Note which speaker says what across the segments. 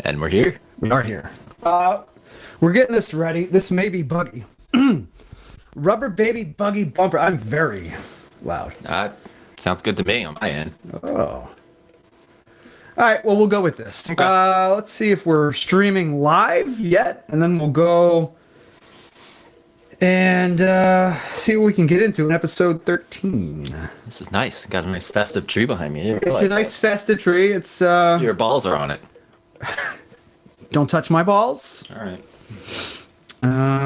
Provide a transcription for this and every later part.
Speaker 1: And we're here.
Speaker 2: We are here. We're getting this ready. This may be buggy. Rubber baby buggy bumper. I'm very loud.
Speaker 1: Sounds good to me on my end.
Speaker 2: Oh. All right. Well, we'll go with this.
Speaker 1: Okay.
Speaker 2: Let's see if we're streaming live yet, and then we'll go and see what we can get into in episode 13.
Speaker 1: This is nice. Got a nice festive tree behind me.
Speaker 2: It's a nice festive tree. It's
Speaker 1: Your balls are on it.
Speaker 2: Don't touch my balls.
Speaker 1: All right.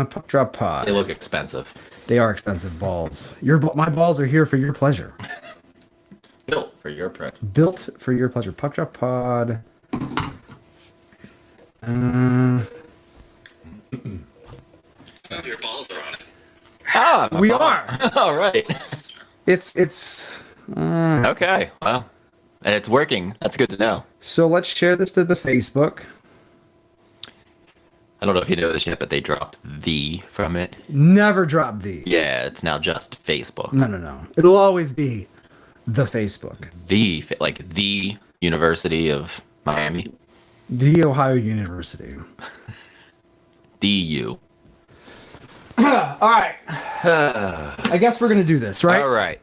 Speaker 2: Puck drop pod.
Speaker 1: They look expensive.
Speaker 2: They are expensive balls. My balls are here for your pleasure.
Speaker 1: Built for your prick.
Speaker 2: Built for your pleasure. Puck drop pod.
Speaker 1: Your balls are on it. Ah,
Speaker 2: We are.
Speaker 1: All right.
Speaker 2: It's.
Speaker 1: Okay. Well, and it's working. That's good to know.
Speaker 2: So let's share this to the Facebook.
Speaker 1: I don't know if you know this yet, but they dropped the from it.
Speaker 2: Never drop the.
Speaker 1: Yeah, it's now just Facebook.
Speaker 2: No. It'll always be the Facebook.
Speaker 1: The University of Miami.
Speaker 2: The Ohio University.
Speaker 1: The U.
Speaker 2: All right. I guess we're gonna do this, right?
Speaker 1: All right.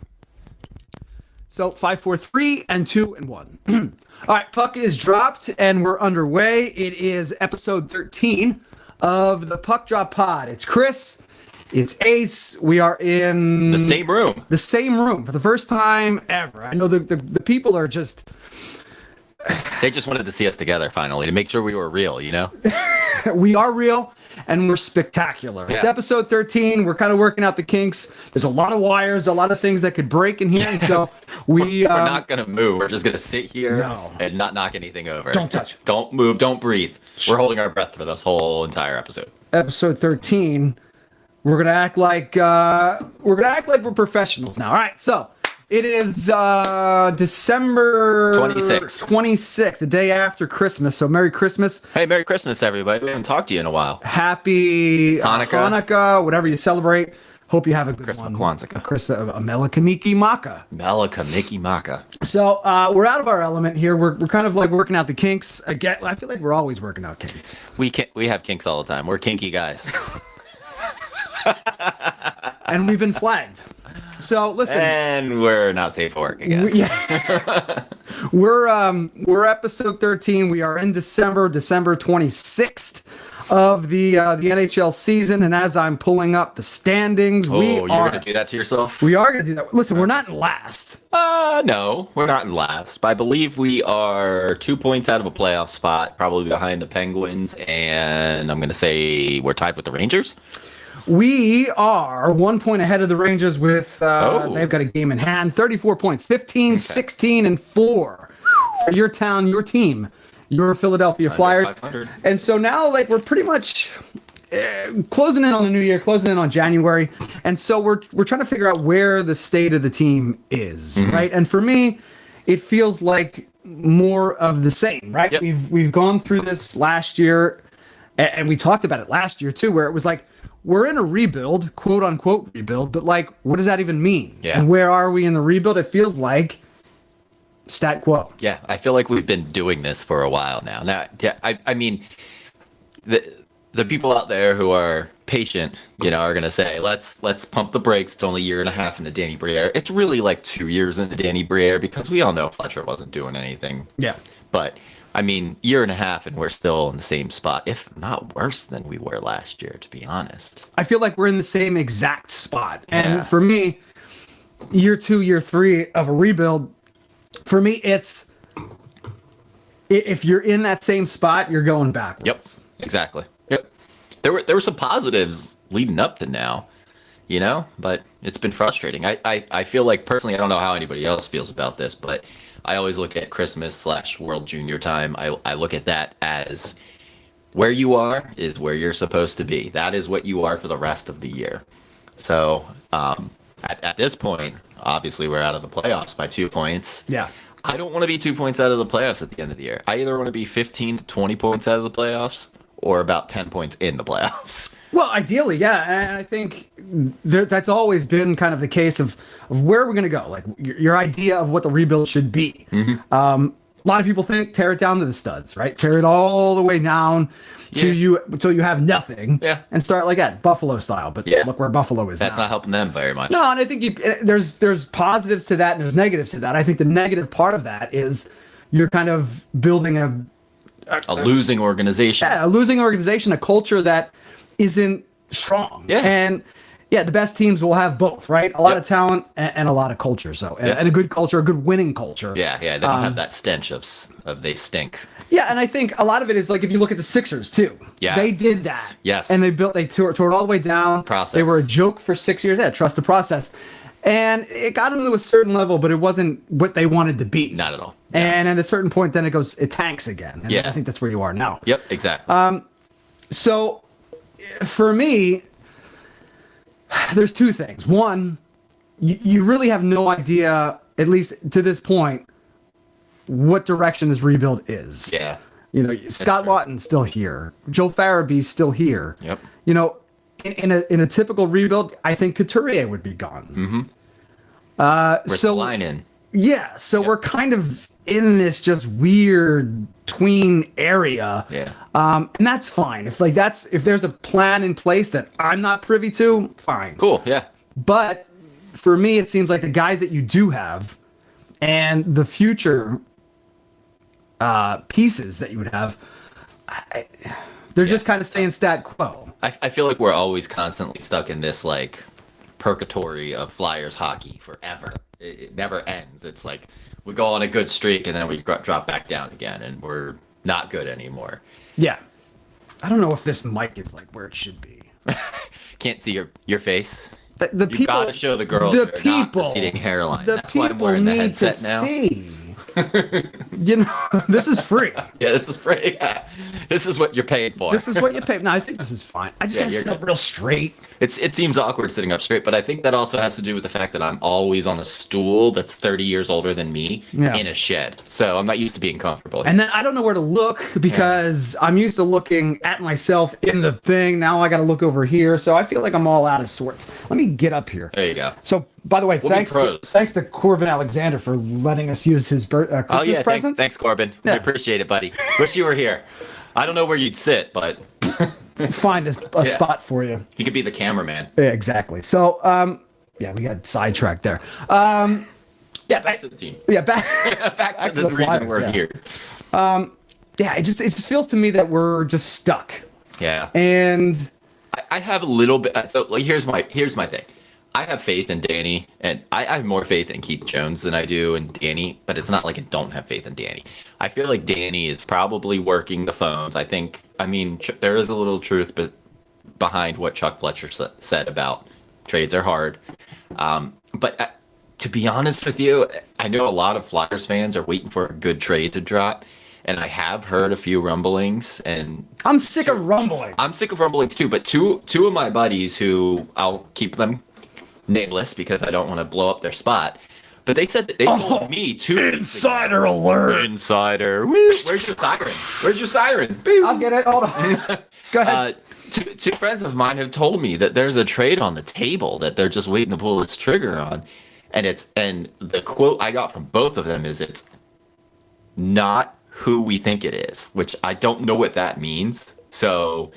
Speaker 2: So 5, 4, 3, and 2, and 1. All right, puck is dropped, and we're underway. It is episode 13 of the Puck Drop Pod. It's Chris. It's Ace. We are in
Speaker 1: The same room.
Speaker 2: the same room for the first time ever. I know the people are just.
Speaker 1: They just wanted to see us together finally to make sure we were real, you know?
Speaker 2: We are real, and we're spectacular. It's
Speaker 1: Yeah.
Speaker 2: episode 13. We're kind of working out the kinks. There's a lot of wires, a lot of things that could break in here, and so
Speaker 1: We're not going to move. We're just going to sit here
Speaker 2: No.
Speaker 1: and not knock anything over.
Speaker 2: Don't touch it.
Speaker 1: Don't move. Don't breathe. We're holding our breath for this whole entire episode.
Speaker 2: episode 13. We're gonna act like we're professionals now. All right, so it is December 26th, the day after Christmas. So Merry Christmas,
Speaker 1: Hey, Merry Christmas, everybody. We haven't talked to you in a while.
Speaker 2: Happy Hanukkah, whatever you celebrate. Hope you have a good
Speaker 1: Christmas
Speaker 2: one.
Speaker 1: Kwanzaa.
Speaker 2: Melikamiki Maka.
Speaker 1: Malika Mickey Maka.
Speaker 2: So we're out of our element here. We're kind of like working out the kinks again. I feel like we're always working out kinks.
Speaker 1: We have kinks all the time. We're kinky guys.
Speaker 2: And we've been flagged. So listen.
Speaker 1: And we're not safe for work again.
Speaker 2: We're episode 13. We are in December 26th of the NHL season, and as I'm pulling up the standings,
Speaker 1: You're gonna do that to yourself?
Speaker 2: we are gonna do that. Listen, we're not in last.
Speaker 1: No, we're not in last. I believe we are 2 points out of a playoff spot, probably behind the Penguins, and I'm gonna say we're tied with the Rangers.
Speaker 2: We are 1 point ahead of the Rangers with they've got a game in hand, 34 points, 15, 16, and 4 for your town, your team, your Philadelphia Flyers.
Speaker 1: 500.
Speaker 2: And so now, like, we're pretty much closing in on the new year, closing in on January, and so we're trying to figure out where the state of the team is, right? And for me, it feels like more of the same, right?
Speaker 1: Yep.
Speaker 2: We've gone through this last year, and we talked about it last year too, where it was like, we're in a rebuild, quote unquote rebuild, but like, what does that even mean?
Speaker 1: Yeah.
Speaker 2: And where are we in the rebuild? It feels like stat quo.
Speaker 1: Yeah, I feel like we've been doing this for a while now. Yeah, I mean, the people out there who are patient, are gonna say, let's pump the brakes. It's only a year and a half into Danny Briere. It's really like 2 years into Danny Briere because we all know Fletcher wasn't doing anything.
Speaker 2: Yeah.
Speaker 1: But I mean, year and a half, and we're still in the same spot, if not worse than we were last year, to be honest.
Speaker 2: I feel like we're in the same exact spot.
Speaker 1: Yeah.
Speaker 2: And for me, year 2, year 3 of a rebuild, for me, it's if you're in that same spot, you're going backwards.
Speaker 1: Yep, exactly. Yep. There were some positives leading up to now, but it's been frustrating. I feel like personally, I don't know how anybody else feels about this, but I always look at Christmas / World Junior time. I look at that as where you are is where you're supposed to be. That is what you are for the rest of the year. So at this point, obviously we're out of the playoffs by 2 points.
Speaker 2: Yeah.
Speaker 1: I don't want to be 2 points out of the playoffs at the end of the year. I either want to be 15 to 20 points out of the playoffs or about 10 points in the playoffs.
Speaker 2: Well, ideally, yeah. And I think that's always been kind of the case of where we're going to go, like your idea of what the rebuild should be. a lot of people think tear it down to the studs, right? Tear it all the way down to you until you have nothing, and start like that Buffalo style. But look where Buffalo is.
Speaker 1: That's
Speaker 2: now.
Speaker 1: not helping them very much.
Speaker 2: No, and I think there's positives to that and there's negatives to that. I think the negative part of that is you're kind of building
Speaker 1: a losing organization.
Speaker 2: Yeah, a losing organization, a culture that isn't strong.
Speaker 1: Yeah.
Speaker 2: And the best teams will have both, right? A lot of talent and a lot of culture. So, and a good culture, a good winning culture.
Speaker 1: Yeah, they don't have that stench of they stink.
Speaker 2: Yeah, and I think a lot of it is like if you look at the Sixers too.
Speaker 1: Yeah,
Speaker 2: they did that.
Speaker 1: Yes,
Speaker 2: and they tore it all the way down.
Speaker 1: Process.
Speaker 2: They were a joke for 6 years. Yeah, trust the process, and it got them to a certain level, but it wasn't what they wanted to be.
Speaker 1: Not at all.
Speaker 2: And at a certain point, then it tanks again. And I think that's where you are now.
Speaker 1: Yep, exactly.
Speaker 2: So, for me, there's two things. One, you really have no idea, at least to this point, what direction this rebuild is.
Speaker 1: Yeah.
Speaker 2: You know, Scott Lawton's still here. Joe Farabee's still here.
Speaker 1: Yep.
Speaker 2: You know, in a typical rebuild, I think Couturier would be gone.
Speaker 1: Mm-hmm.
Speaker 2: So
Speaker 1: line in.
Speaker 2: Yeah. So we're kind of in this just weird tween area.
Speaker 1: Yeah.
Speaker 2: And that's fine. If there's a plan in place that I'm not privy to, fine.
Speaker 1: Cool. Yeah.
Speaker 2: But for me, it seems like the guys that you do have and the future pieces that you would have, they're just kind of staying stat quo.
Speaker 1: I feel like we're always constantly stuck in this like purgatory of Flyers hockey forever. It never ends. It's like we go on a good streak and then we drop back down again and we're not good anymore.
Speaker 2: Yeah. I don't know if this mic is like where it should be.
Speaker 1: Can't see your face.
Speaker 2: The
Speaker 1: You
Speaker 2: people
Speaker 1: gotta show the girls
Speaker 2: the
Speaker 1: that are
Speaker 2: people,
Speaker 1: not receding hairline.
Speaker 2: The
Speaker 1: That's why I'm
Speaker 2: people
Speaker 1: wearing the
Speaker 2: need to
Speaker 1: headset now.
Speaker 2: see. You know, this is free.
Speaker 1: Yeah, this is free. Yeah. This is what you're paying for.
Speaker 2: This is what you pay. No, I think this is fine. I just gotta sit up real straight.
Speaker 1: It seems awkward sitting up straight, but I think that also has to do with the fact that I'm always on a stool that's 30 years older than me in a shed. So I'm not used to being comfortable.
Speaker 2: And then I don't know where to look because I'm used to looking at myself in the thing. Now I got to look over here. So I feel like I'm all out of sorts. Let me get up here.
Speaker 1: There you go.
Speaker 2: So, by the way,
Speaker 1: We'll
Speaker 2: thanks to Corbin Alexander for letting us use his Christmas present.
Speaker 1: Thanks, Corbin. I appreciate it, buddy. Wish you were here. I don't know where you'd sit, but
Speaker 2: find a spot for you.
Speaker 1: He could be the cameraman.
Speaker 2: Yeah, exactly. So, we got sidetracked there.
Speaker 1: Back to the team.
Speaker 2: Yeah, back
Speaker 1: to the reason
Speaker 2: Flyers,
Speaker 1: we're here.
Speaker 2: It just feels to me that we're just stuck.
Speaker 1: Yeah.
Speaker 2: And
Speaker 1: I have a little bit. So like, here's my thing. I have faith in Danny, and I have more faith in Keith Jones than I do in Danny, but it's not like I don't have faith in Danny. I feel like Danny is probably working the phones. I mean, there is a little truth behind what Chuck Fletcher said about trades are hard. But to be honest with you, I know a lot of Flyers fans are waiting for a good trade to drop, and I have heard a few rumblings, and
Speaker 2: I'm sick of rumbling.
Speaker 1: I'm sick of rumblings too, but two of my buddies who I'll keep them nameless because I don't want to blow up their spot, but they said that they told me two
Speaker 2: Insider alert.
Speaker 1: Insider. Where's your siren? Where's your siren? Boom.
Speaker 2: I'll get it. Hold on. Go ahead.
Speaker 1: Two friends of mine have told me that there's a trade on the table that they're just waiting to pull its trigger on, and the quote I got from both of them is it's not who we think it is, which I don't know what that means. So,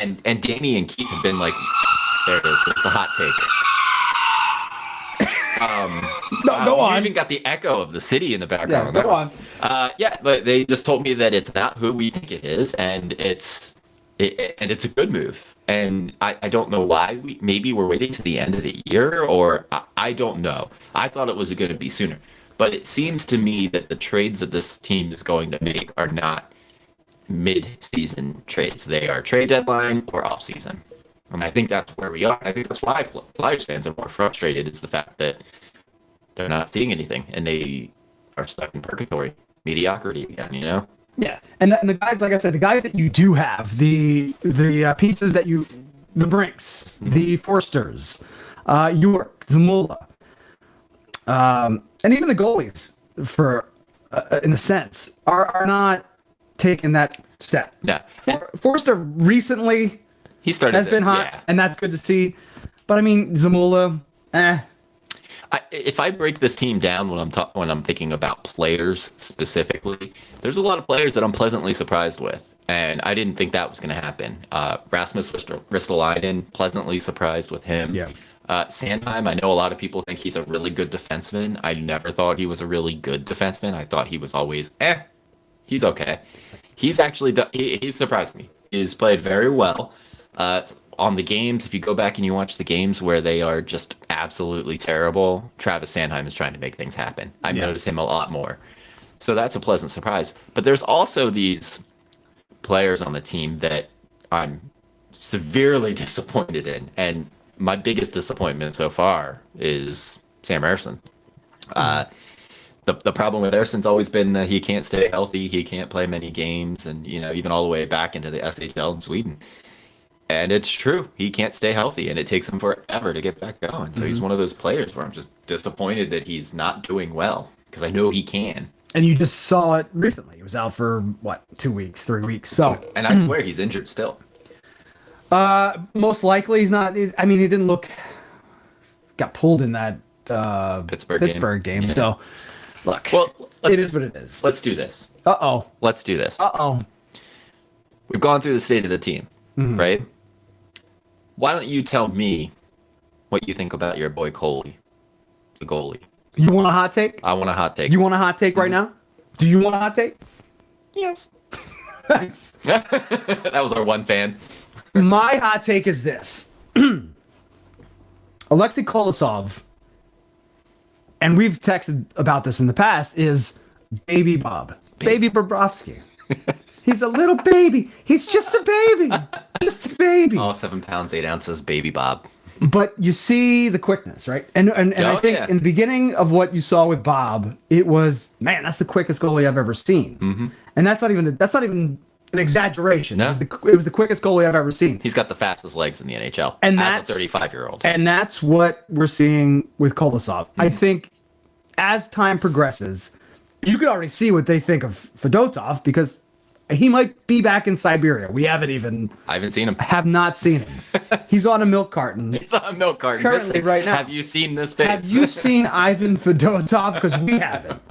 Speaker 1: and Danny and Keith have been like, there it is. There's the hot take.
Speaker 2: Go on.
Speaker 1: You even got the echo of the city in the background.
Speaker 2: Yeah, go on.
Speaker 1: But they just told me that it's not who we think it is, and it's a good move. And I don't know why. Maybe we're waiting to the end of the year, or I don't know. I thought it was going to be sooner. But it seems to me that the trades that this team is going to make are not mid-season trades. They are trade deadline or off-season. And I think that's where we are. I think that's why Flyers fans are more frustrated, is the fact that they're not seeing anything, and they are stuck in purgatory, mediocrity again, you know?
Speaker 2: Yeah, and the guys, like I said, the guys that you do have, the pieces that the Brinks, the Forsters, York, Zamula, and even the goalies, for in a sense, are not taking that step.
Speaker 1: Yeah.
Speaker 2: Forster recently
Speaker 1: he started
Speaker 2: has been hot, and that's good to see. But I mean, Zamula,
Speaker 1: If I break this team down when I'm thinking about players specifically, there's a lot of players that I'm pleasantly surprised with, and I didn't think that was going to happen. Rasmus Ristolainen, pleasantly surprised with him.
Speaker 2: Yeah.
Speaker 1: Sandheim, I know a lot of people think he's a really good defenseman. I never thought he was a really good defenseman. I thought he was always, he's okay. He's actually he surprised me. He's played very well. On the games, if you go back and you watch the games where they are just absolutely terrible, Travis Sandheim is trying to make things happen. I've noticed him a lot more. So that's a pleasant surprise. But there's also these players on the team that I'm severely disappointed in. And my biggest disappointment so far is Sam Ersson. The problem with Ersson's always been that he can't stay healthy. He can't play many games, and even all the way back into the SHL in Sweden. And it's true. He can't stay healthy, and it takes him forever to get back going. So he's one of those players where I'm just disappointed that he's not doing well, because I know he can.
Speaker 2: And you just saw it recently. He was out for, 2 weeks, 3 weeks. So,
Speaker 1: And I swear he's injured still.
Speaker 2: most likely he's not. I mean, he didn't look. Got pulled in that
Speaker 1: Pittsburgh
Speaker 2: game.
Speaker 1: Yeah.
Speaker 2: So, look,
Speaker 1: Well,
Speaker 2: it is what it is.
Speaker 1: Let's do this.
Speaker 2: Let's do this.
Speaker 1: We've gone through the state of the team, right? Why don't you tell me what you think about your boy Coley, the goalie?
Speaker 2: You want a hot take?
Speaker 1: I want a hot take.
Speaker 2: You want a hot take right now? Do you want a hot take?
Speaker 1: Yes.
Speaker 2: Thanks.
Speaker 1: That was our one fan.
Speaker 2: My hot take is this. Alexei Kolosov, and we've texted about this in the past, is Baby Bob. Baby Bobrovsky. He's a little baby. He's just a baby. Just a baby.
Speaker 1: Oh, 7 pounds, 8 ounces, Baby Bob.
Speaker 2: But you see the quickness, right? And I think in the beginning of what you saw with Bob, it was, man, that's the quickest goalie I've ever seen. And that's not even an exaggeration.
Speaker 1: No.
Speaker 2: It was the quickest goalie I've ever seen.
Speaker 1: He's got the fastest legs in the NHL
Speaker 2: And
Speaker 1: as a 35-year-old.
Speaker 2: And that's what we're seeing with Kolosov. I think as time progresses, you could already see what they think of Fedotov, because he might be back in Siberia. We haven't
Speaker 1: seen him.
Speaker 2: have not seen him. He's on a milk carton.
Speaker 1: He's on a milk carton.
Speaker 2: Currently, right now.
Speaker 1: Have you seen this face?
Speaker 2: Have you seen Ivan Fedotov? Because we haven't.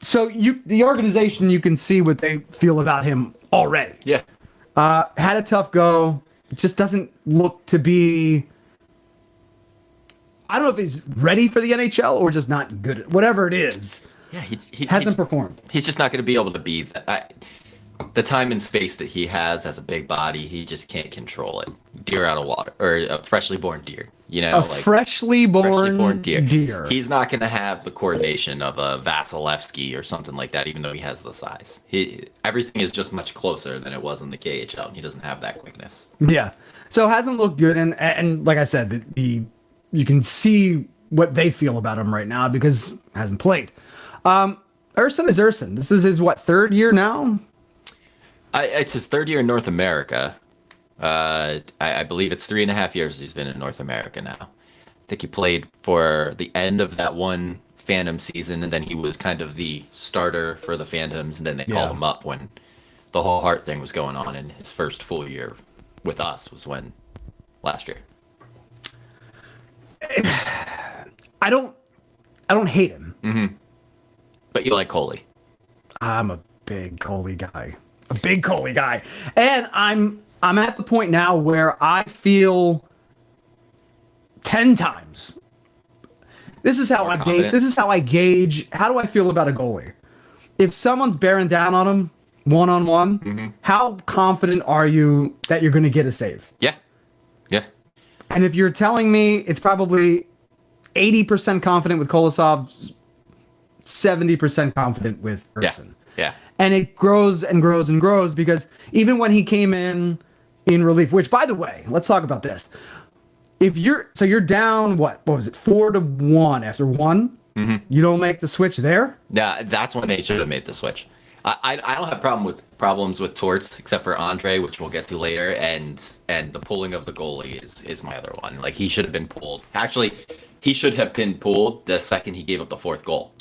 Speaker 2: So the organization, you can see what they feel about him already.
Speaker 1: Yeah.
Speaker 2: Had a tough go. It just doesn't look to be. I don't know if he's ready for the NHL or just not good at whatever it is.
Speaker 1: Yeah, he
Speaker 2: Hasn't performed.
Speaker 1: He's just not going to be able to be the time and space that he has as a big body. He just can't control it. Deer out of water, or a freshly born deer.
Speaker 2: Freshly born deer.
Speaker 1: He's not going to have the coordination of a Vasilevsky or something like that, even though he has the size. Everything is just much closer than it was in the KHL, and he doesn't have that quickness.
Speaker 2: Yeah. So hasn't looked good, and like I said, you can see what they feel about him right now because hasn't played. Ersson is Ersson. This is his third year now?
Speaker 1: It's his third year in North America. I believe it's 3.5 years he's been in North America now. I think he played for the end of that one Phantom season, and then he was kind of the starter for the Phantoms, and then they called him up when the whole Hart thing was going on, and his first full year with us was last year.
Speaker 2: I don't hate him.
Speaker 1: Mm-hmm. But you like Coley.
Speaker 2: I'm a big Coley guy. And I'm at the point now where I feel 10 times. This is how I gauge how do I feel about a goalie. If someone's bearing down on him one-on-one, how confident are you that you're going to get a save?
Speaker 1: Yeah. Yeah.
Speaker 2: And if you're telling me it's probably 80% confident with Kolosov, 70% confident with Ersson.
Speaker 1: Yeah.
Speaker 2: And it grows and grows and grows because even when he came in relief, which by the way, let's talk about this. If you're down, what was it, 4-1 after one? You don't make the switch there?
Speaker 1: Yeah, that's when they should have made the switch. I don't have problems with Torts except for Andre, which we'll get to later, and the pulling of the goalie is my other one. Like, he should have been pulled. Actually, he should have been pulled the second he gave up the fourth goal.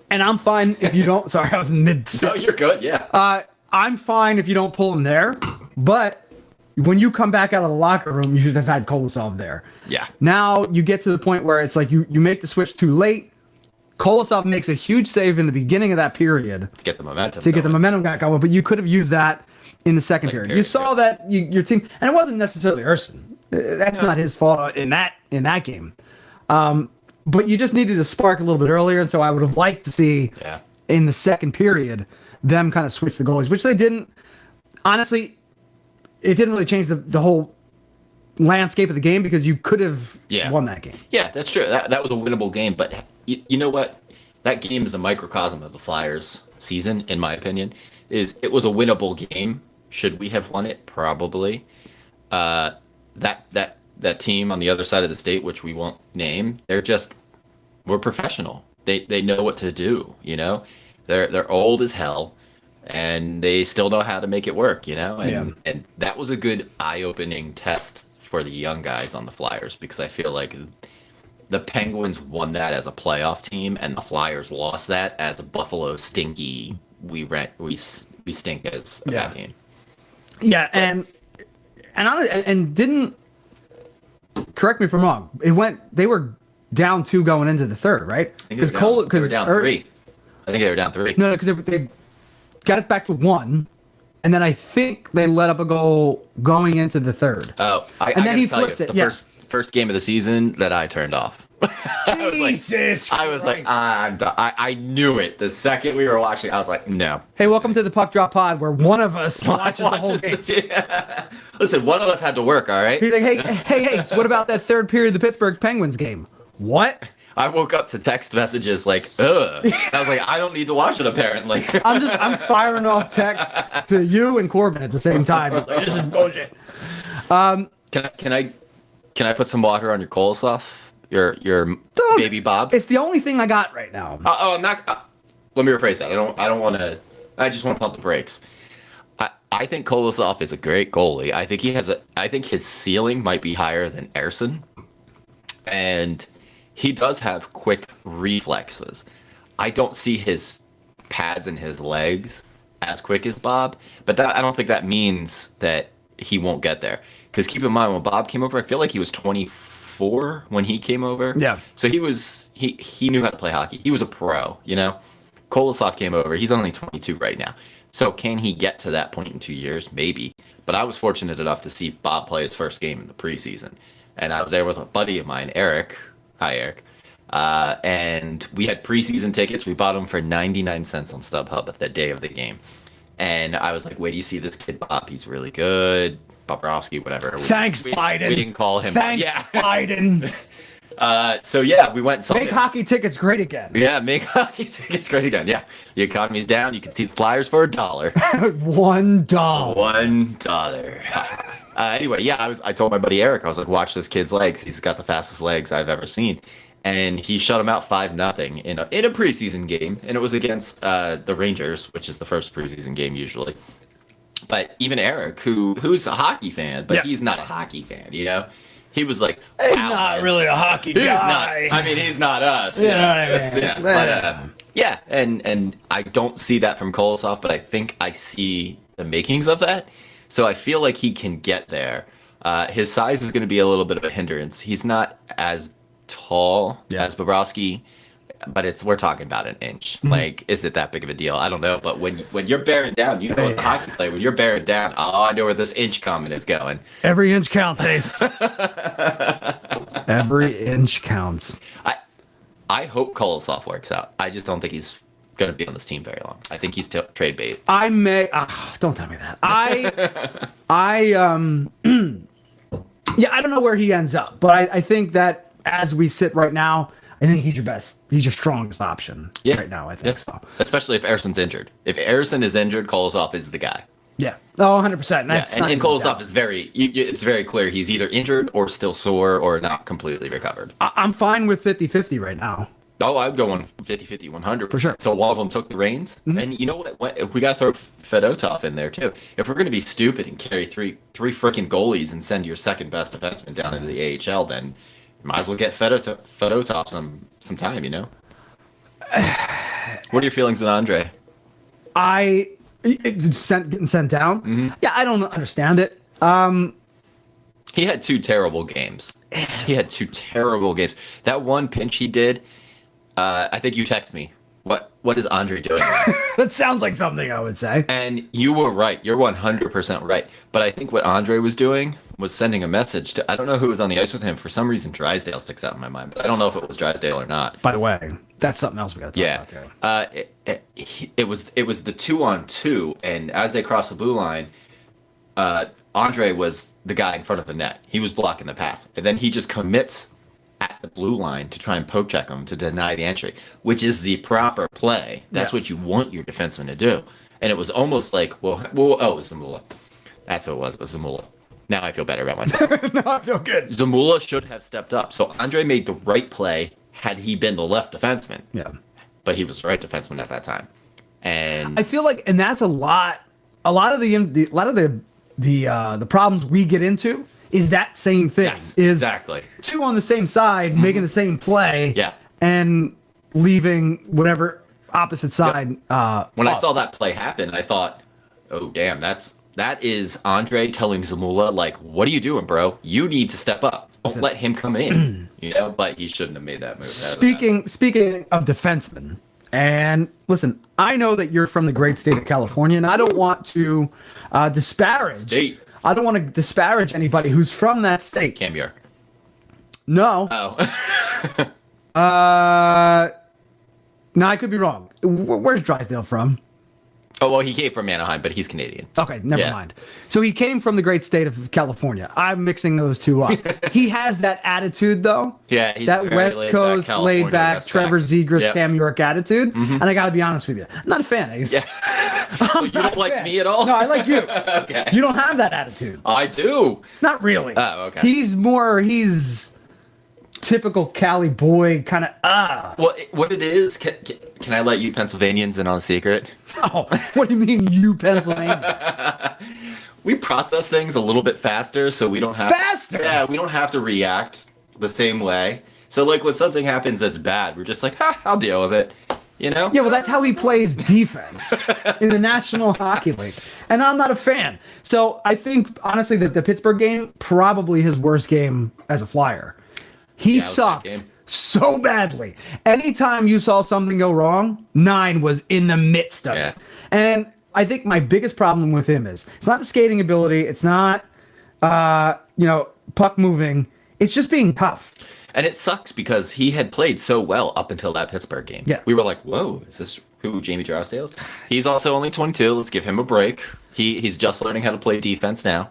Speaker 2: And I'm fine if you don't. Sorry, I was in mid.
Speaker 1: No, you're good. Yeah.
Speaker 2: I'm fine if you don't pull him there, but when you come back out of the locker room, you should have had Kolosov there.
Speaker 1: Yeah.
Speaker 2: Now you get to the point where it's like you make the switch too late. Kolosov makes a huge save in the beginning of that period
Speaker 1: To get the momentum.
Speaker 2: get the momentum back going, but you could have used that in the second period. You saw that your team, and it wasn't necessarily Erson. That's not his fault in that game. But you just needed to spark a little bit earlier, and so I would have liked to see in the second period them kind of switch the goalies, which they didn't. Honestly, it didn't really change the whole landscape of the game because you could have won that game.
Speaker 1: Yeah, that's true. That was a winnable game, but you know what? That game is a microcosm of the Flyers season, in my opinion. It was a winnable game. Should we have won it? Probably. That team on the other side of the state, which we won't name, we're professional. They know what to do, you know? They're old as hell, and they still know how to make it work, you know? And that was a good eye-opening test for the young guys on the Flyers, because I feel like the Penguins won that as a playoff team, and the Flyers lost that as a Buffalo stinky. We stink as a bad team.
Speaker 2: Yeah, and didn't, correct me if I'm wrong. They were down 2 going into the third, right?
Speaker 1: Because they were down 3. I think they were down 3.
Speaker 2: No, because they got it back to 1, and then I think they let up a goal going into the third.
Speaker 1: Oh,
Speaker 2: and then he flips it.
Speaker 1: The first game of the season that I turned off.
Speaker 2: Jesus!
Speaker 1: I was like, I'm done. I knew it. The second we were watching, I was like, no.
Speaker 2: Hey, welcome to the Puck Drop Pod, where one of us watches the whole game.
Speaker 1: Listen, one of us had to work, all right?
Speaker 2: He's like, hey, so what about that third period of the Pittsburgh Penguins game? What?
Speaker 1: I woke up to text messages like, ugh. I was like, I don't need to watch it, apparently.
Speaker 2: I'm firing off texts to you and Corbin at the same time. Like, this is bullshit.
Speaker 1: Can I put some water on your Kolosov? Your baby Bob?
Speaker 2: It's the only thing I got right now.
Speaker 1: I'm not. Let me rephrase that. I don't want to. I just want to pump the brakes. I think Kolosov is a great goalie. I think his ceiling might be higher than Ersson, and he does have quick reflexes. I don't see his pads and his legs as quick as Bob, but I don't think that means that he won't get there. Because keep in mind, when Bob came over, I feel like he was 24 when he came over.
Speaker 2: Yeah.
Speaker 1: So he knew how to play hockey. He was a pro, you know? Kolosov came over. He's only 22 right now. So can he get to that point in 2 years? Maybe. But I was fortunate enough to see Bob play his first game in the preseason. And I was there with a buddy of mine, Eric. Hi, Eric. And we had preseason tickets. We bought them for 99 cents on StubHub at the day of the game. And I was like, wait, do you see this kid, Bob? He's really good. Bobrovsky, whatever.
Speaker 2: Thanks, Biden.
Speaker 1: We didn't call him.
Speaker 2: Thanks, Biden.
Speaker 1: So yeah, we went and saw
Speaker 2: Make hockey tickets great again.
Speaker 1: Yeah, make hockey tickets great again. Yeah, the economy's down. You can see the Flyers for $1.
Speaker 2: $1.
Speaker 1: $1. Anyway, yeah, I told my buddy Eric, I was like, watch this kid's legs. He's got the fastest legs I've ever seen. And he shut him out 5-0 in a preseason game, and it was against the Rangers, which is the first preseason game usually. But even Eric, who's a hockey fan, but he's not a hockey fan, you know? He was like, wow,
Speaker 2: he's not really a hockey guy.
Speaker 1: He's not us.
Speaker 2: You know what I mean?
Speaker 1: Yeah, and I don't see that from Kolosov, but I think I see the makings of that. So I feel like he can get there. His size is going to be a little bit of a hindrance. He's not as tall as Bobrovsky, but we're talking about an inch.
Speaker 2: Mm-hmm.
Speaker 1: Like, is it that big of a deal? I don't know. But when you're bearing down, you know, as a hockey player, when you're bearing down, I know where this inch comment is going.
Speaker 2: Every inch counts, Ace. Every inch counts.
Speaker 1: I hope Kolosov works out. I just don't think he's going to be on this team very long. I think he's trade bait.
Speaker 2: I may. Don't tell me that. Yeah, I don't know where he ends up, but I think that as we sit right now, I think he's your strongest option right now, I think so.
Speaker 1: Especially if Ersson's injured. If Ersson is injured, Kolosov is the guy.
Speaker 2: Yeah. Oh, 100%.
Speaker 1: And Kolosov is it's very clear he's either injured or still sore or not completely recovered.
Speaker 2: I'm fine with 50-50 right now.
Speaker 1: Oh, I'd go on 50-50, 100%.
Speaker 2: For sure.
Speaker 1: So one of them took the reins. Mm-hmm. And you know what? We got to throw Fedotov in there, too. If we're going to be stupid and carry three freaking goalies and send your second best defenseman down into the AHL, then you might as well get Fedotov some time, you know? What are your feelings on Andre?
Speaker 2: Getting sent down?
Speaker 1: Mm-hmm.
Speaker 2: Yeah, I don't understand it.
Speaker 1: He had two terrible games. He had two terrible games. That one pinch he did, I think you text me. What is Andre doing?
Speaker 2: That sounds like something I would say.
Speaker 1: And you were right. You're 100% right. But I think what Andre was doing was sending a message to, I don't know who was on the ice with him. For some reason, Drysdale sticks out in my mind. But I don't know if it was Drysdale or not.
Speaker 2: By the way, that's something else we got to talk about too.
Speaker 1: It was the 2-on-2. And as they crossed the blue line, Andre was the guy in front of the net. He was blocking the pass. And then he just commits at the blue line to try and poke check him to deny the entry, which is the proper play. That's what you want your defenseman to do. And it was almost like, it was Zamula. That's what it was Zamula. Now I feel better about myself.
Speaker 2: No, I feel good.
Speaker 1: Zamula should have stepped up. So Andre made the right play had he been the left defenseman.
Speaker 2: Yeah.
Speaker 1: But he was the right defenseman at that time. And
Speaker 2: I feel like, and that's a lot of the problems we get into is that same thing.
Speaker 1: yes,
Speaker 2: is
Speaker 1: exactly.
Speaker 2: two on the same side making the same play.
Speaker 1: Yeah.
Speaker 2: And leaving whatever opposite side.
Speaker 1: When I saw that play happen, I thought, oh damn, that is Andre telling Zamula, like, what are you doing, bro? You need to step up. Don't let him come in. But he shouldn't have made that move.
Speaker 2: Speaking of defensemen, and listen, I know that you're from the great state of California, and I don't want to disparage.
Speaker 1: State.
Speaker 2: I don't want to disparage anybody who's from that state.
Speaker 1: Cam York.
Speaker 2: No.
Speaker 1: Oh.
Speaker 2: No, I could be wrong. Where's Drysdale from?
Speaker 1: Oh, well, he came from Anaheim, but he's Canadian.
Speaker 2: Okay, never mind. So he came from the great state of California. I'm mixing those two up. He has that attitude, though.
Speaker 1: Yeah, he's
Speaker 2: that
Speaker 1: very
Speaker 2: West
Speaker 1: laid
Speaker 2: Coast,
Speaker 1: back,
Speaker 2: laid back,
Speaker 1: West
Speaker 2: Trevor
Speaker 1: back.
Speaker 2: Zegras,
Speaker 1: Yep.
Speaker 2: Cam York attitude. And I got to be honest with you, I'm not a fan.
Speaker 1: So you don't like
Speaker 2: fan.
Speaker 1: me at all?
Speaker 2: No, I like you.
Speaker 1: Okay.
Speaker 2: You don't have that attitude.
Speaker 1: I do.
Speaker 2: Not really.
Speaker 1: Oh, okay.
Speaker 2: He's typical Cali boy, kind of,
Speaker 1: Well, what it is, can I let you Pennsylvanians in on a secret?
Speaker 2: Oh, what do you mean, you Pennsylvania?
Speaker 1: We process things a little bit faster, so we don't have
Speaker 2: Faster?
Speaker 1: Yeah, we don't have to react the same way. So, like, when something happens that's bad, we're just like, I'll deal with it. You know?
Speaker 2: Yeah, well, that's how he plays defense in the National Hockey League. And I'm not a fan. So I think, honestly, that the Pittsburgh game, probably his worst game as a Flyer. He
Speaker 1: it was that
Speaker 2: sucked
Speaker 1: game.
Speaker 2: so badly. Anytime you saw something go wrong, 9 was in the midst of it. And I think my biggest problem with him is it's not the skating ability. It's not, puck moving. It's just being tough.
Speaker 1: And it sucks because he had played so well up until that Pittsburgh game.
Speaker 2: Yeah.
Speaker 1: We were like, whoa, is this who Jamie Drysdale is? He's also only 22. Let's give him a break. He's just learning how to play defense now.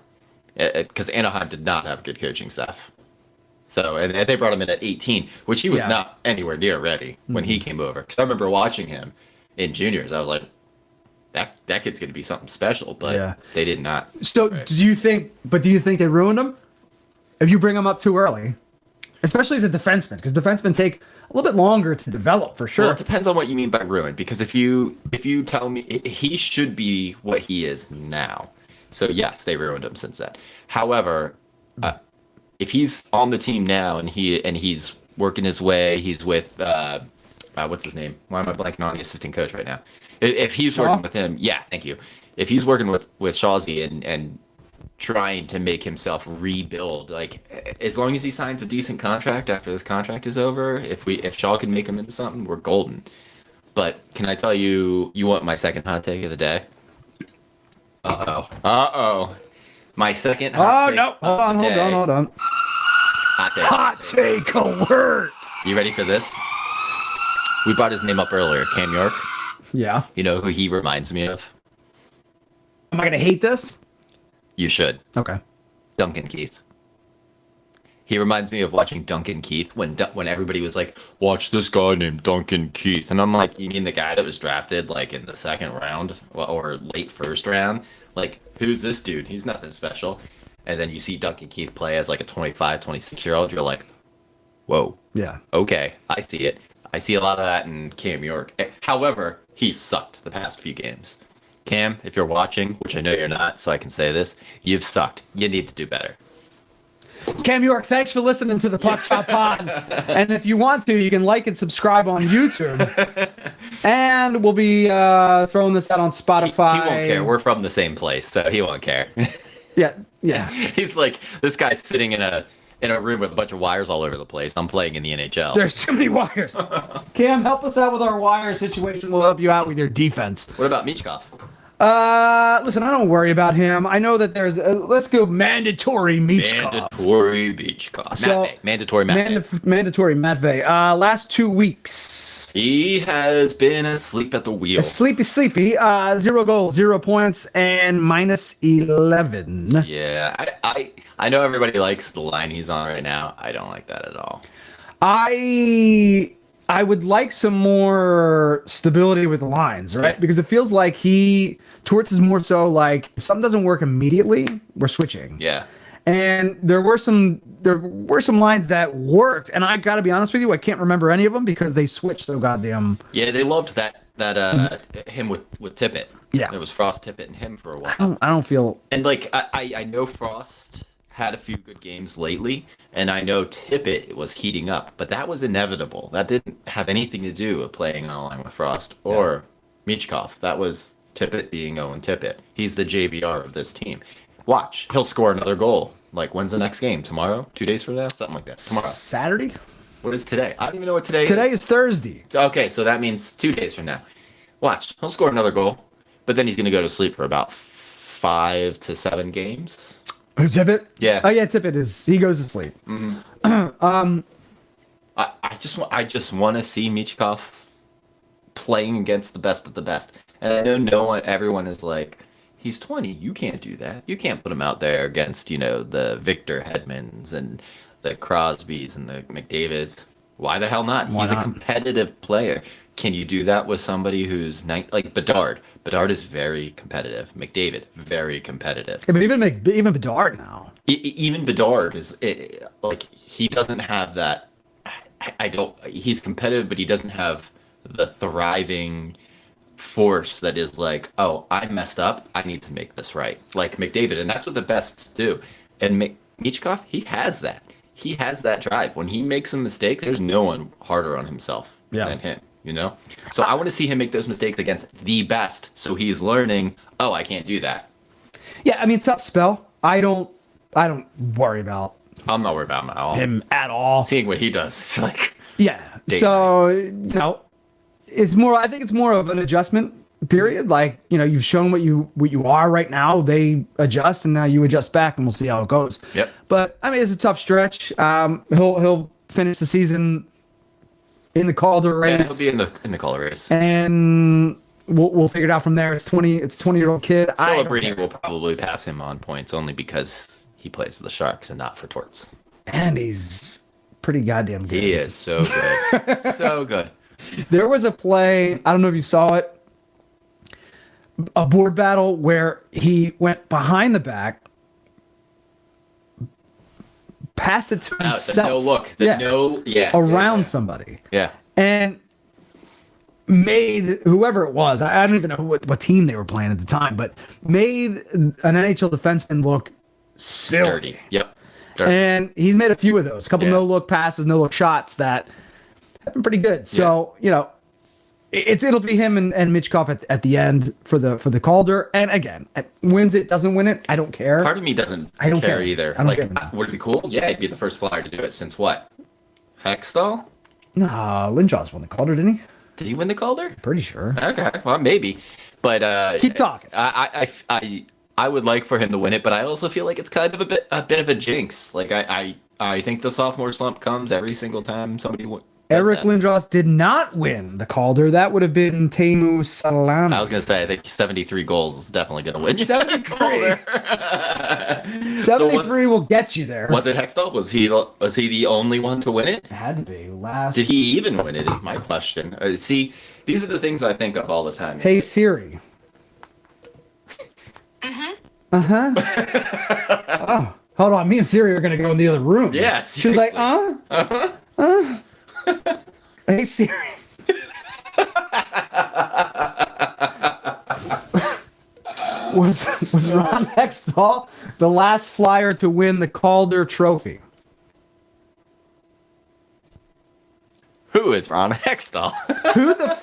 Speaker 1: Because Anaheim did not have good coaching staff. So, and they brought him in at 18, which he was not anywhere near ready when he came over. Because I remember watching him in juniors. I was like, that kid's going to be something special. But they did not.
Speaker 2: So do you think they ruined him? If you bring him up too early? Especially as a defenseman, because defensemen take a little bit longer to develop, for sure.
Speaker 1: Well, it depends on what you mean by ruined. Because if you tell me he should be what he is now, so yes, they ruined him since then. However, if he's on the team now and he's working his way, he's with what's his name? Why am I blanking on the assistant coach right now? If he's working with him, thank you. If he's working with Shawzy and trying to make himself rebuild, like, as long as he signs a decent contract after this contract is over, if Shaw can make him into something, we're golden. But can I tell you want my second hot take of the day? Uh-oh. My second hot take.
Speaker 2: No. Hold on. Hot take alert.
Speaker 1: You ready for this? We brought his name up earlier, Cam York.
Speaker 2: Yeah.
Speaker 1: You know who he reminds me of?
Speaker 2: Am I going to hate this?
Speaker 1: You should.
Speaker 2: Okay.
Speaker 1: Duncan Keith. He reminds me of watching Duncan Keith when everybody was like, watch this guy named Duncan Keith. And I'm like, you mean the guy that was drafted like in the second round or late first round? Like, who's this dude? He's nothing special. And then you see Duncan Keith play as like a 25, 26-year-old. You're like, whoa.
Speaker 2: Yeah.
Speaker 1: Okay, I see it. I see a lot of that in Cam York. However, he sucked the past few games. Cam, if you're watching, which I know you're not, so I can say this, you've sucked. You need to do better.
Speaker 2: Cam York, thanks for listening to the Puck Chop Pod. And if you want to, you can like and subscribe on YouTube. And we'll be throwing this out on Spotify.
Speaker 1: He won't care. We're from the same place, so he won't care.
Speaker 2: Yeah. Yeah.
Speaker 1: He's like, this guy's sitting in a room with a bunch of wires all over the place. I'm playing in the NHL.
Speaker 2: There's too many wires. Cam, help us out with our wire situation. We'll help you out with your defense.
Speaker 1: What about Michkov?
Speaker 2: Listen, I don't worry about him. I know that there's let's go mandatory Michkov.
Speaker 1: Mandatory Michkov.
Speaker 2: So,
Speaker 1: Mandatory Matvey.
Speaker 2: Mandatory Matvey. Last 2 weeks.
Speaker 1: He has been asleep at the wheel.
Speaker 2: Sleepy. 0 goals, 0 points, and minus 11.
Speaker 1: Yeah, I know everybody likes the line he's on right now. I don't like that at all.
Speaker 2: I would like some more stability with the lines, right?
Speaker 1: Yeah.
Speaker 2: Because it feels like Torts is more so like if something doesn't work immediately, we're switching.
Speaker 1: Yeah.
Speaker 2: And there were some lines that worked, and I got to be honest with you, I can't remember any of them because they switched so goddamn.
Speaker 1: Yeah, they loved that him with Tippett.
Speaker 2: Yeah.
Speaker 1: It was Frost, Tippett, and him for a while.
Speaker 2: I don't feel.
Speaker 1: And like I know Frost had a few good games lately, and I know Tippett was heating up, but that was inevitable. That didn't have anything to do with playing on a line with Frost or Michkov. That was Tippett being Owen Tippett. He's the JVR of this team. Watch, he'll score another goal. Like, when's the next game? Tomorrow? 2 days from now? Something like that. Tomorrow.
Speaker 2: Saturday?
Speaker 1: What is today? I don't even know what today is.
Speaker 2: Today is Thursday.
Speaker 1: Okay, so that means 2 days from now. Watch, he'll score another goal, but then he's going to go to sleep for about 5 to 7 games.
Speaker 2: Who, Tippett?
Speaker 1: Yeah.
Speaker 2: Oh yeah, Tippett he goes to sleep.
Speaker 1: I just want to see Michkov playing against the best of the best. And I know everyone is like, he's 20. You can't do that. You can't put him out there against, the Victor Hedmans and the Crosbys and the McDavids. Why the hell not?
Speaker 2: Why
Speaker 1: He's
Speaker 2: not?
Speaker 1: a competitive player. Can you do that with somebody who's like Bedard? Bedard is very competitive. McDavid, very competitive.
Speaker 2: Yeah, but even Bedard now.
Speaker 1: Even Bedard is like, he doesn't have that. He's competitive, but he doesn't have the thriving force that is like, oh, I messed up, I need to make this right, like McDavid. And that's what the bests do. And Michkov, he has that drive. When he makes a mistake, there's no one harder on himself than him, so I want to see him make those mistakes against the best, so he's learning, oh, I can't do that.
Speaker 2: Yeah, I mean, tough spell. I don't worry about
Speaker 1: I'm not worried about him at all.
Speaker 2: at all.
Speaker 1: Seeing what he does, it's like,
Speaker 2: Yeah. So, I think it's more of an adjustment period. Like, you've shown what you are right now. They adjust, and now you adjust back, and we'll see how it goes.
Speaker 1: Yep.
Speaker 2: But I mean, it's a tough stretch. He'll finish the season in the Calder race.
Speaker 1: yeah, he'll be in the Calder race.
Speaker 2: And we'll figure it out from there. It's 20-year-old kid.
Speaker 1: Celebrini will probably pass him on points only because he plays for the Sharks and not for Torts.
Speaker 2: And he's pretty goddamn good.
Speaker 1: He is so good. So good.
Speaker 2: There was a play, I don't know if you saw it, a board battle where he went behind the back, passed it to himself.
Speaker 1: No look.
Speaker 2: Around somebody.
Speaker 1: Yeah.
Speaker 2: And made whoever it was, I don't even know what team they were playing at the time, but made an NHL defenseman look silly.
Speaker 1: Dirty. Yep. Dirty.
Speaker 2: And he's made a few of those, a couple no-look passes, no-look shots that have been pretty good. So, it'll be him and Michkov at the end for the Calder. And again, wins it, doesn't win it, I don't care.
Speaker 1: Part of me doesn't
Speaker 2: I don't
Speaker 1: care
Speaker 2: care
Speaker 1: either.
Speaker 2: I don't care.
Speaker 1: Would it be cool? Yeah, he'd be the first Flyer to do it since what? Hextall?
Speaker 2: No, Lindros won the Calder, didn't he?
Speaker 1: Did he win the Calder?
Speaker 2: Pretty sure.
Speaker 1: Okay, well, maybe. But
Speaker 2: Keep talking.
Speaker 1: I would like for him to win it, but I also feel like it's kind of a bit of a jinx. Like I think the sophomore slump comes every single time somebody
Speaker 2: Eric Lindros did not win the Calder. That would have been Teemu Salami.
Speaker 1: I was gonna say I think 73 goals is definitely gonna win.
Speaker 2: 73.
Speaker 1: Calder.
Speaker 2: 73 will get you there.
Speaker 1: Was it Hextall? Was he the only one to win it?
Speaker 2: It had to be last.
Speaker 1: Did he even win it? Is my question. See, these are the things I think of all the time.
Speaker 2: Hey Siri. Oh, hold on. Me and Siri are gonna go in the other room.
Speaker 1: Yeah,
Speaker 2: She was like,
Speaker 1: seriously.
Speaker 2: Hey Siri. was Ron Hextall the last Flyer to win the Calder Trophy?
Speaker 1: Who is Ron Hextall?
Speaker 2: Who the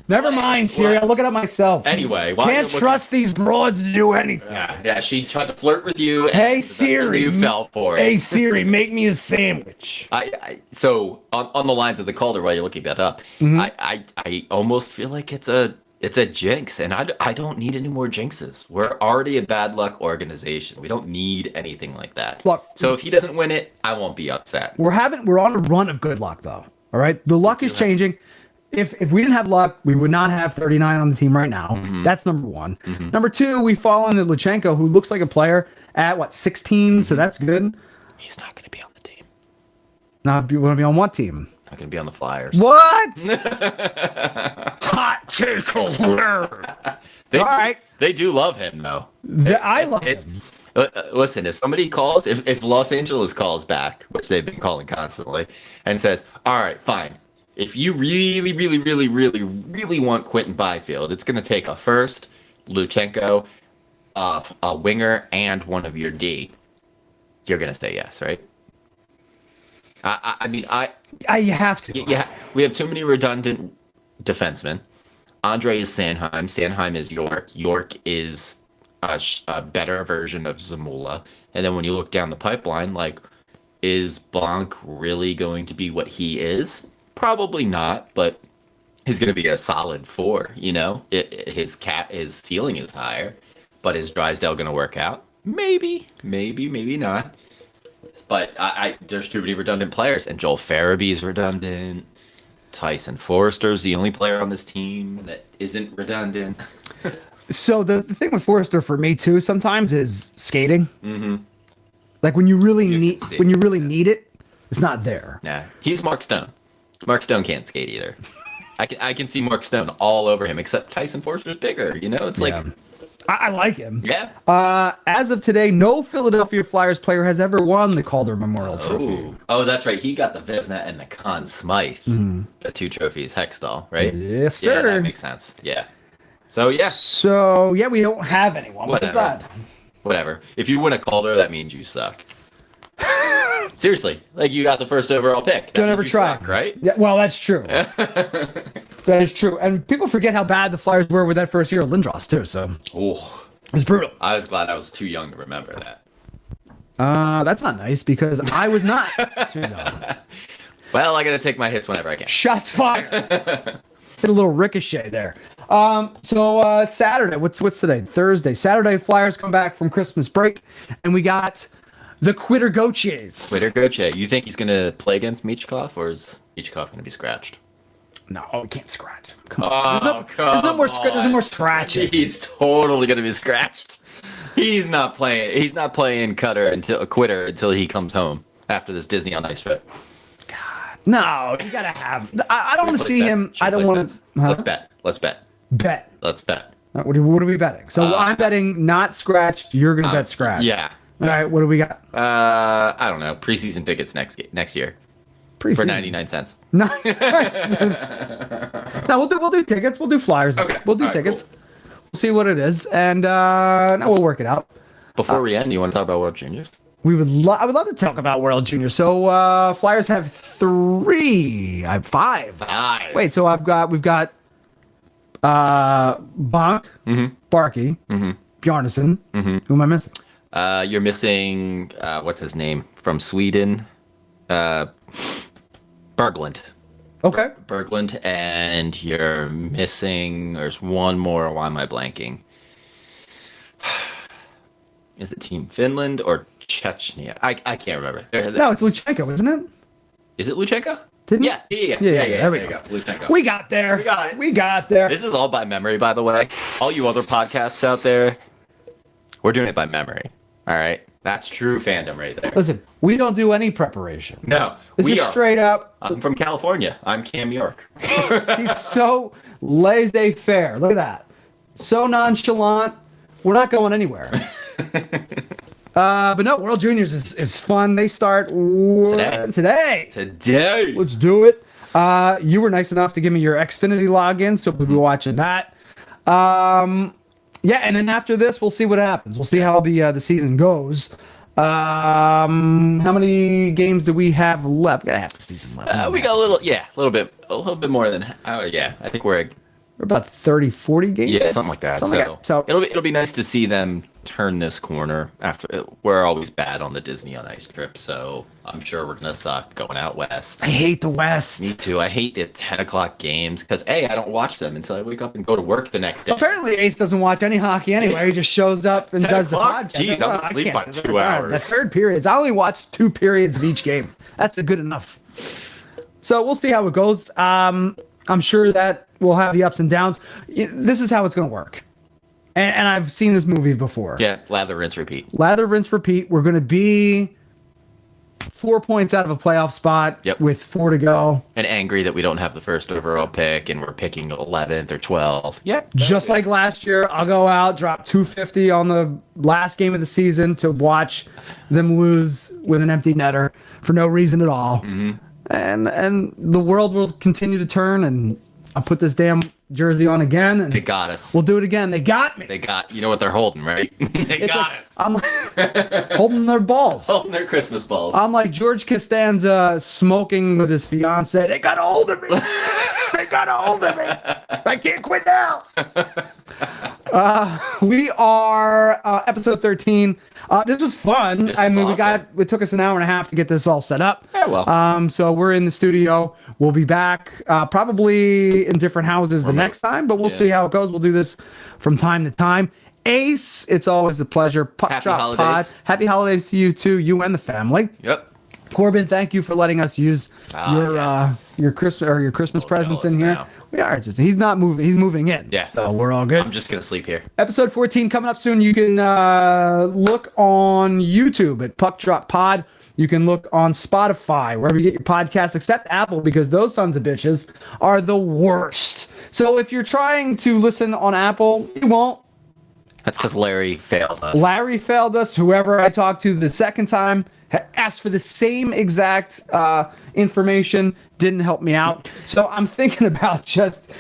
Speaker 2: Never mind, Siri. I'll look it up myself.
Speaker 1: Anyway, while
Speaker 2: Can't
Speaker 1: you're looking-
Speaker 2: trust these broads to do anything.
Speaker 1: Yeah, she tried to flirt with you. And
Speaker 2: Hey, Siri.
Speaker 1: you fell for it.
Speaker 2: Hey, Siri, make me a sandwich.
Speaker 1: So on the lines of the Calder, while you're looking that up,
Speaker 2: Mm-hmm.
Speaker 1: I almost feel like it's a jinx, and I don't need any more jinxes. We're already a bad luck organization. We don't need anything like that.
Speaker 2: Look-
Speaker 1: so if he doesn't win it, I won't be upset.
Speaker 2: We're on a run of good luck, though. All right, the luck is changing. If we didn't have luck, we would not have 39 on the team right now. That's number one. Number two, we fall into Luchenko, who looks like a player at 16, so that's good.
Speaker 1: He's not going to be on the team.
Speaker 2: Now, you want to be on what team?
Speaker 1: Not going to be on the Flyers.
Speaker 2: What? Hot take alert.
Speaker 1: They,
Speaker 2: All right.
Speaker 1: They do love him, though.
Speaker 2: I love
Speaker 1: It's,
Speaker 2: him.
Speaker 1: listen, if somebody calls, if Los Angeles calls back, which they've been calling constantly, and says, all right, fine. If you really, really, really, really, really want Quentin Byfield, it's going to take a first, Luchenko, a winger, and one of your D. You're going to say yes, right? I mean,
Speaker 2: You have to.
Speaker 1: yeah, we have too many redundant defensemen. Andre is Sanheim. Sanheim is York. York is a better version of Zamula. And then when you look down the pipeline, is Bonk really going to be what he is? Probably not, but he's going to be a solid 4. His ceiling is higher, but is Drysdale going to work out? Maybe not. But there's too many redundant players, and Joel Farabee's redundant. Tyson Forrester's the only player on this team that isn't redundant.
Speaker 2: So the thing with Forrester for me too sometimes is skating. Mm-hmm. Like when you really need it, it's not there.
Speaker 1: Nah, he's Mark Stone. Mark Stone can't skate either. I can see Mark Stone all over him, except Tyson Forster's bigger. It's like,
Speaker 2: I like him.
Speaker 1: yeah.
Speaker 2: As of today, no Philadelphia Flyers player has ever won the Calder Memorial Trophy.
Speaker 1: Oh, that's right. He got the Vezina and the Conn Smythe. The 2 trophies, Hextall, right?
Speaker 2: Yes,
Speaker 1: Yeah,
Speaker 2: sir.
Speaker 1: that makes sense. Yeah. So yeah,
Speaker 2: So yeah, we don't have anyone. What is
Speaker 1: Whatever.
Speaker 2: that?
Speaker 1: whatever. If you win a Calder, that means you suck. Seriously, you got the first overall pick. That
Speaker 2: Don't
Speaker 1: means
Speaker 2: ever
Speaker 1: you
Speaker 2: try.
Speaker 1: suck, right?
Speaker 2: Yeah, well, that's true. That is true. And people forget how bad the Flyers were with that first year of Lindros too. So
Speaker 1: Oh,
Speaker 2: it was brutal.
Speaker 1: I was glad I was too young to remember that.
Speaker 2: That's not nice because I was not too young.
Speaker 1: Well, I gotta take my hits whenever I can.
Speaker 2: Shots fired. Hit a little ricochet there. So Saturday, what's today? Thursday. Saturday, Flyers come back from Christmas break, and we got the Quitter Gochies.
Speaker 1: Quitter Goche, you think he's gonna play against Michkov, or is Michkov gonna be scratched?
Speaker 2: No, we can't scratch. Come
Speaker 1: Oh,
Speaker 2: on. There's no more. There's no more scratching.
Speaker 1: He's totally gonna be scratched. He's not playing. He's not playing Quitter until he comes home after this Disney on Ice trip.
Speaker 2: No, you gotta have. I don't want to see him. I don't want to.
Speaker 1: Let's bet. Let's bet.
Speaker 2: Bet.
Speaker 1: Let's bet.
Speaker 2: What are we betting? So I'm betting not scratched. You're gonna bet scratch.
Speaker 1: Yeah.
Speaker 2: All right. What do we got?
Speaker 1: I don't know. Preseason tickets next year for
Speaker 2: Preseason.
Speaker 1: 99 cents.
Speaker 2: 99 cents. No, we'll do tickets. We'll do Flyers.
Speaker 1: Okay.
Speaker 2: We'll do
Speaker 1: All right,
Speaker 2: tickets.
Speaker 1: cool.
Speaker 2: We'll see what it is, and now we'll work it out.
Speaker 1: Before we end, you want to talk about World Juniors?
Speaker 2: I would love to talk about World Junior. So Flyers have 3. I have 5.
Speaker 1: 5.
Speaker 2: Wait, so we've got Bonk, Barkey, Bjarnason. Who am I missing?
Speaker 1: You're missing what's his name from Sweden? Berglund.
Speaker 2: Okay.
Speaker 1: Berglund, and you're missing. There's one more. Why am I blanking? Is it Team Finland or Chechnya? I can't remember.
Speaker 2: No, it's Luchenko, isn't it?
Speaker 1: Is it Luchenko?
Speaker 2: Didn't
Speaker 1: Yeah.
Speaker 2: There we go.
Speaker 1: Luchenko.
Speaker 2: We got there.
Speaker 1: We got it.
Speaker 2: We got there.
Speaker 1: This is all by memory, by the way. All you other podcasts out there, we're doing it by memory. All right, that's true fandom right there.
Speaker 2: Listen, we don't do any preparation.
Speaker 1: No,
Speaker 2: This
Speaker 1: we
Speaker 2: is
Speaker 1: are.
Speaker 2: straight up.
Speaker 1: I'm from California. I'm Cam York.
Speaker 2: He's so laissez-faire. Look at that. So nonchalant. We're not going anywhere. But no, World Juniors is fun. They start today.
Speaker 1: Today.
Speaker 2: Let's do it. You were nice enough to give me your Xfinity login, so we'll be watching that. Yeah, and then after this, we'll see what happens. We'll see how the season goes. How many games do we have left? We got half the season left.
Speaker 1: We got a little bit a little bit more than. Yeah, I think we're
Speaker 2: about 30, 40 games.
Speaker 1: Yeah, something like that.
Speaker 2: So
Speaker 1: it'll be nice to see them turn this corner. After we're always bad on the Disney on Ice trip, so I'm sure we're gonna suck going out west.
Speaker 2: I hate the West.
Speaker 1: Me too. I hate the 10 o'clock games because I don't watch them until I wake up and go to work the next day.
Speaker 2: Apparently, Ace doesn't watch any hockey anyway. He just shows up and
Speaker 1: 10
Speaker 2: does the
Speaker 1: o'clock?
Speaker 2: podcast.
Speaker 1: Jeez, I'm asleep by 2 hours.
Speaker 2: The third periods. I only watch 2 periods of each game. That's good enough. So we'll see how it goes. I'm sure that we'll have the ups and downs. This is how it's going to work. And I've seen this movie before.
Speaker 1: Yeah, lather, rinse, repeat.
Speaker 2: Lather, rinse, repeat. We're going to be 4 points out of a playoff spot with 4 to go.
Speaker 1: And angry that we don't have the first overall pick and we're picking 11th or 12th.
Speaker 2: Yeah. Just like last year, I'll go out, drop 250 on the last game of the season to watch them lose with an empty netter for no reason at all.
Speaker 1: Mm-hmm.
Speaker 2: And the world will continue to turn, and I'll put this damn jersey on again. And
Speaker 1: they got us.
Speaker 2: We'll do it again. They got me.
Speaker 1: They got, you know what they're holding, right? They got us.
Speaker 2: I'm like, holding their balls.
Speaker 1: Holding their Christmas balls.
Speaker 2: I'm like George Costanza smoking with his fiance. They got a hold of me. They got a hold of me. I can't quit now. We are episode 13. This was fun.
Speaker 1: This was awesome.
Speaker 2: It took us an hour and a half to get this all set up.
Speaker 1: Yeah, well.
Speaker 2: So we're in the studio. We'll be back probably in different houses the next time, but we'll see how it goes. We'll do this from time to time. Ace, it's always a pleasure.
Speaker 1: Happy holidays.
Speaker 2: Pod. Happy holidays to you too, you and the family.
Speaker 1: Yep.
Speaker 2: Corbin, thank you for letting us use your Christmas presents in here.
Speaker 1: Now.
Speaker 2: We are. He's not moving. He's moving in.
Speaker 1: Yeah.
Speaker 2: So we're all good.
Speaker 1: I'm just gonna sleep here.
Speaker 2: Episode 14 coming up soon. You can look on YouTube at Puck Drop Pod. You can look on Spotify, wherever you get your podcasts, except Apple, because those sons of bitches are the worst. So if you're trying to listen on Apple, you won't.
Speaker 1: That's because Larry failed us.
Speaker 2: Larry failed us. Whoever I talked to the second time asked for the same exact information, didn't help me out. So I'm thinking about just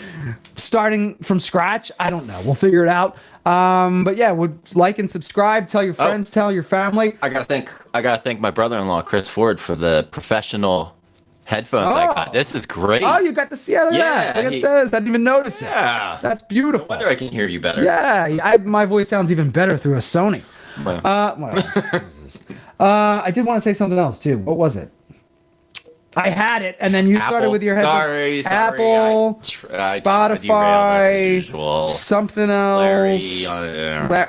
Speaker 2: starting from scratch. I don't know. We'll figure it out. But yeah, would like and subscribe. Tell your friends. Tell your family.
Speaker 1: I gotta thank my brother-in-law Chris Ford for the professional headphones I got. This is great.
Speaker 2: Oh, you got to see out of that. Look at this. I didn't even notice it.
Speaker 1: Yeah.
Speaker 2: That's beautiful.
Speaker 1: I wonder I can hear you better.
Speaker 2: Yeah, my voice sounds even better through a Sony. I did want to say something else too. What was it? I had it, and then you started with your head.
Speaker 1: Sorry.
Speaker 2: Apple, Spotify, something else.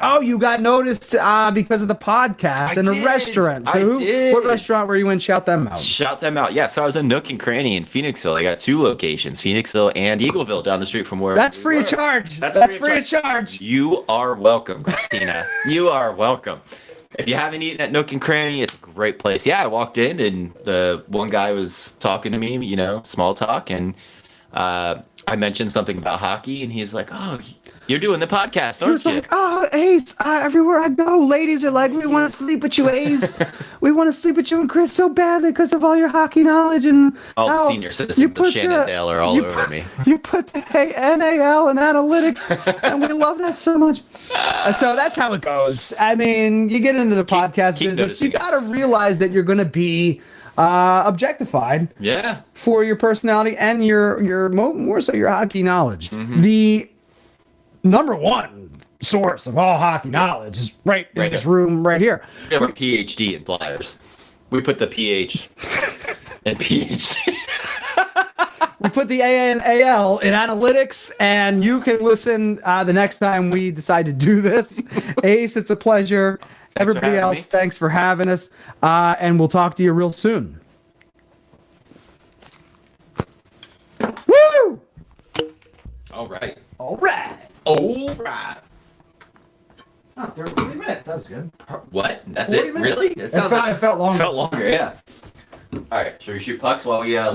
Speaker 2: Oh, you got noticed because of the podcast and a restaurant. So what restaurant were you in? Shout them out.
Speaker 1: Shout them out. Yeah, so I was in Nook and Cranny in Phoenixville. I got 2 locations, Phoenixville and Eagleville, down the street from where.
Speaker 2: That's free of charge. That's free of charge.
Speaker 1: You are welcome, Christina. You are welcome. If you haven't eaten at Nook and Cranny, it's a great place. Yeah, I walked in and the one guy was talking to me, small talk, and I mentioned something about hockey, and he's like, "Oh, you're doing the podcast, aren't you?"
Speaker 2: He was like, "Oh, Ace, everywhere I go, ladies are like, we want to sleep with you, Ace. We want to sleep with you and Chris so badly because of all your hockky knowledge and
Speaker 1: all the senior citizens of Shenandoah are all over me.
Speaker 2: You put the NAL and analytics, and we love that so much." So that's how it goes. I mean, you get into the podcast business, you got to realize that you're going to be objectified for your personality and your more so your hockey knowledge. Mm-hmm. The number one source of all hockey knowledge is right in this room right here.
Speaker 1: We have a PhD in pliers. We put the PH in PhD.
Speaker 2: We put the AA and AL in analytics, and you can listen the next time we decide to do this. Ace, it's a pleasure. Everybody else, thanks for having us, and we'll talk to you real soon. Woo!
Speaker 1: All right.
Speaker 2: Oh, 30 minutes. That was good.
Speaker 1: What? That's it?
Speaker 2: Minutes.
Speaker 1: Really?
Speaker 2: It felt longer.
Speaker 1: Felt longer, yeah. All right. Should we shoot pucks while we load?